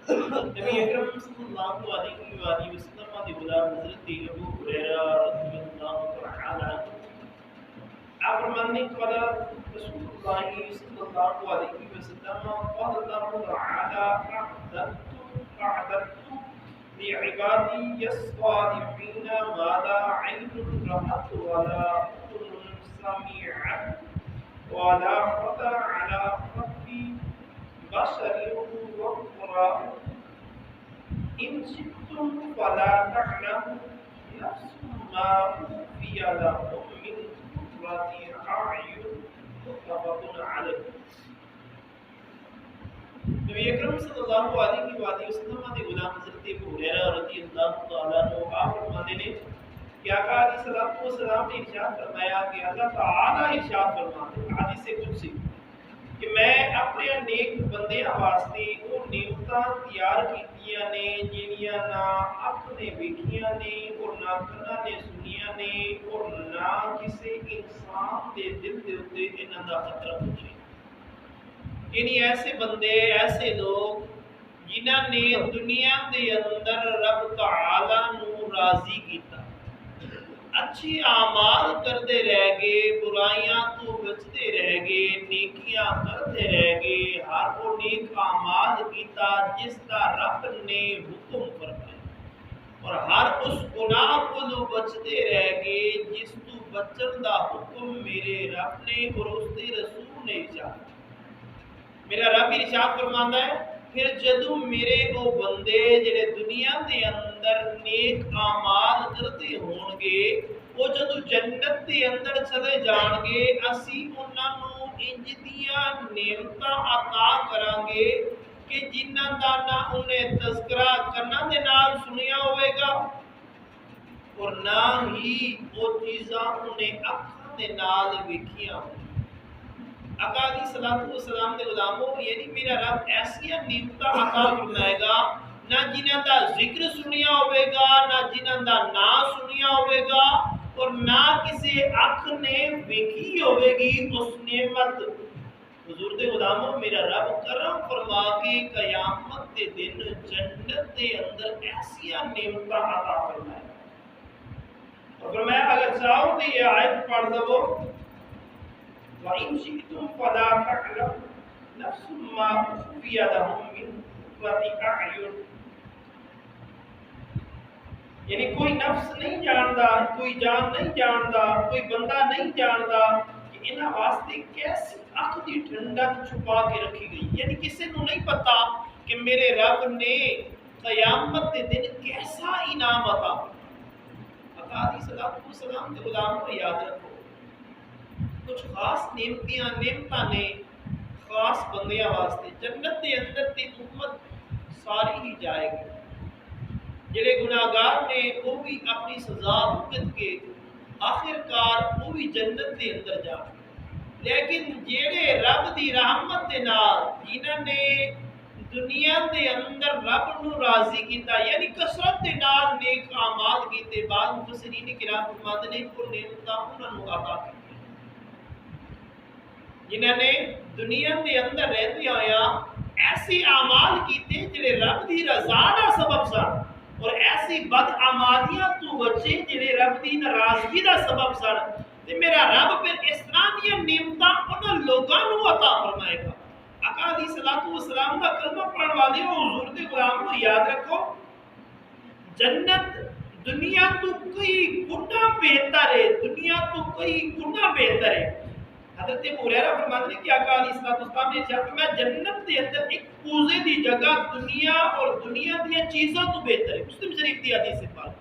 نبی اکرم صلی اللہ علیہ وآلہ وسلم دی غلام حضرت ابو ہریرہ رضی اللہ تعالی عنہ آپ فرمانے قال رسول اللہ صلی اللہ علیہ وسلم قال اللہ تعالی اعددت لعبادي الصالحين ما لا عين رأت ولا أذن سمعت ولا خطر على قلب بشر وقرا إن شئتم فلا تعلم نفس ما أخفي لهم من قرة أعين متفق عليه. نبی اکرم صلی اللہ علیہ وآلہ وسلم نے غلام حضرت ابو ہریرہ رضی اللہ تعالی عنہ آپ فرماتے ہیں کہ آقا علیہ الصلوۃ والسلام نے ارشاد فرمایا کہ اللہ تعالی ارشاد فرماتے ہیں حدیث قدسی کہ میں اپنے نیک بندیاں واسطے وہ نعمتاں تیار کیتیاں نے جنیاں نہ اکھ نے ویکھیاں نے اور نہ کنا نے سنیاں نے اور نہ کسی انسان دے دل دے اوتے انہاں دا خطرہ پہنچے. یعنی ایسے بندے ایسے لوگ جنہاں نے دنیا دے اندر رب تعالی نو راضی کیتا, اچھی اعمال کرتے رہ گئے, برائیاں تو بچتے رہ گئے, نیکیاں کرتے رہ گئے, ہر وہ نیک اعمال کیتا جس کا رب نے حکم فرمایا, اور ہر اس گناہ کو بچتے رہ گئے جس تو بچن دا حکم میرے رب نے اور اس دے رسول نے ارشاد. میرا رب ارشاد فرماندا ہے پھر جدوں میرے وہ بندے جڑے دنیا دے اندر نیک اعمال کرتے ہون گے وہ جدوں جنت دے اندر چلے جان گے اسی انہاں نو انج دیاں نعمتاں عطا کران گے کہ جنہاں دا نہ انہیں تذکرہ کرنا دے نال سنیا ہوئے گا اور نہ ہی وہ چیزاں انہیں اکھاں دے نال ویکھیاں ہوں. آقا علیہ الصلوۃ والسلام دے غلاموں یعنی میرا رب ایسیاں نعمتاں عطا فرمائے گا نہ جنہاں دا ذکر سنیا ہوئے گا نہ جنہاں دا نام سنیا ہوئے گا اور نہ کسی اکھ نے ویکھی ہوئے گی اس نعمت. حضور دے غلاموں میرا رب کرم فرما کے قیامت دے دن جنت دے اندر ایسیاں نعمتاں عطا فرمائے گا. اور فرمایا اگر چاہو تو یہ آیت پڑھ دو وَإِن شِئْتُمْ فَلَا تَعْلَمُ نَفْسٌ مَّا أُخْفِيَ لَهُم مِّن قُرَّةِ أَعْيُنٍ. یعنی کوئی نفس نہیں جاندا, کوئی جان نہیں جاندا, کوئی بندہ نہیں جاندا کہ انہاں واسطے کیسی اکھ دی ٹھنڈک چھپا کے رکھی گئی. یعنی کسی کو نہیں پتا کہ میرے رب نے قیامت کے دن کیسا انعام عطا. آقا علیہ الصلوۃ والسلام کے غلام کو یاد رکھو کچھ خاص نعمتاں نے خاص بندیاں واسطے. جنت دے اندر تے امت ساری ہی جائے گی, جڑے گناہگار نے وہ بھی اپنی سزا بھگت کے آخر کار وہ بھی جنت دے اندر جا. لیکن جڑے رب دی رحمت دے نال جنہاں نے دنیا دے اندر رب نو راضی کیتا یعنی کثرت دے نال نیک اعمال کیتے, بعض مفسرین کرام فرماتے ہیں کہ نعمتاں انہاں نو عطا کی جنہاں نے دنیا دے اندر رہتے ہویا ایسی اعمال کیتے جڑے رب دی رضا دا سبب سن اور ایسی بد اعمالیاں تو بچے جڑے رب دی ناراضگی دا سبب سن. تے میرا رب پھر اس طرح دی نعمتاں انہاں لوگاں نو عطا فرمائے گا. آقا علیہ الصلوۃ والسلام دا کلمہ پڑھن والے حضور دے غلام کو یاد رکھو جنت دنیا تو کئی گنا بہتر ہے, دنیا تو کئی گنا بہتر ہے. حضرت ابو ہریرہ فرماتے ہیں کہ آقا علیہ الصلوۃ والسلام نے ارشاد فرمایا جنت دے اندر ایک کوزے دی جگہ دنیا اور دنیا دی چیزاں تو بہتر ہے. مسلم شریف دی حدیث ہے پاک.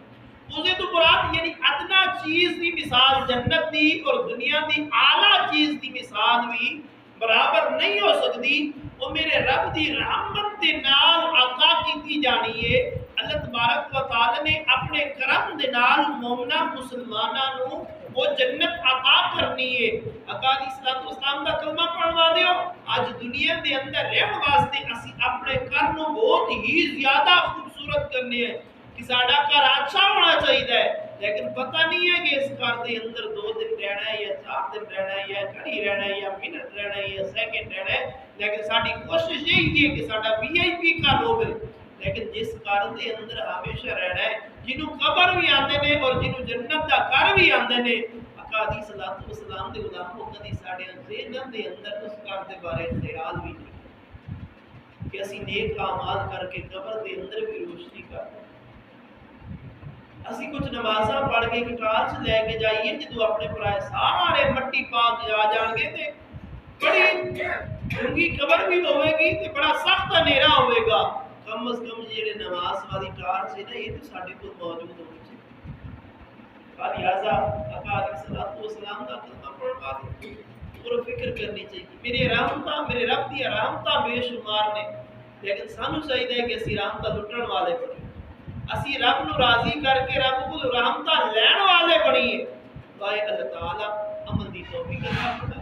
کوزے تو مراد یعنی ادنا چیز دی مثال جنت دی اور دنیا دی اعلیٰ چیز دی مثال بھی برابر نہیں ہو سکتی. وہ میرے رب دی رحمت دے نال عطا کیتی جانی ہے. اللہ تبارک و تعالی نے اپنے کرم دے نال مومنہ مسلماناں نو وہ جنت عطا کرنی ہے. آقا علیہ الصلوۃ والسلام دا کلمہ پڑھوا دیو اج دنیا دے اندر رہن واسطے اسی اپنے گھر نو بہت ہی زیادہ خوبصورت کرنے ہیں کہ ساڈا گھر اچھا ہونا چاہیے ہے, لیکن پتہ نہیں ہے کہ اس گھر کے اندر 2 دن رہنا ہے یا 4 دن رہنا ہے یا گھڑی رہنا ہے یا منٹ رہنا ہے یا سیکنڈ رہنا ہے، لیکن ساری کوشش یہی ہے کہ ساڈا VIP گھر ہوے، لیکن جس گھر کے اندر ہمیشہ رہنا ہے، جنوں قبر بھی آندے نے اور جنوں جنت دا گھر بھی آندے نے، آقا علیہ الصلوۃ والسلام دے غلاموں کدی ساڈے ذہن دے اندر اس گھر دے بارے خیال بھی نہیں کہ اسی نیک اعمال کر کے قبر دے اندر بھی روشنی کر اسی کچھ نمازاں پڑھ کے کٹار سے لے کے جائیے جدو اپنے پرائے سارے مٹی پاک جا جان گے تے بڑی ڈونگی قبر بھی ہوے گی تے بڑا سخت اندھیرا ہوے گا، کم از کم جڑے نماز والی ٹار سے نا یہ تو ساڈے کول موجود ہونی چاہیے۔ لہٰذا آقا علیہ الصلوۃ والسلام دا کلمہ پڑھ پاتے اور فکر کرنی چاہیے میرے رحمتاں میرے رب دی رحمتاں بے شمار نے، لیکن سانو چاہیے کہ اسی رحمتاں لٹن والے بنیے، اسی رب نو راضی کر کے رب کو رحمتاں لین والے بنیے۔ اللہ تعالی عمل دی توفیق عطا فرمائے۔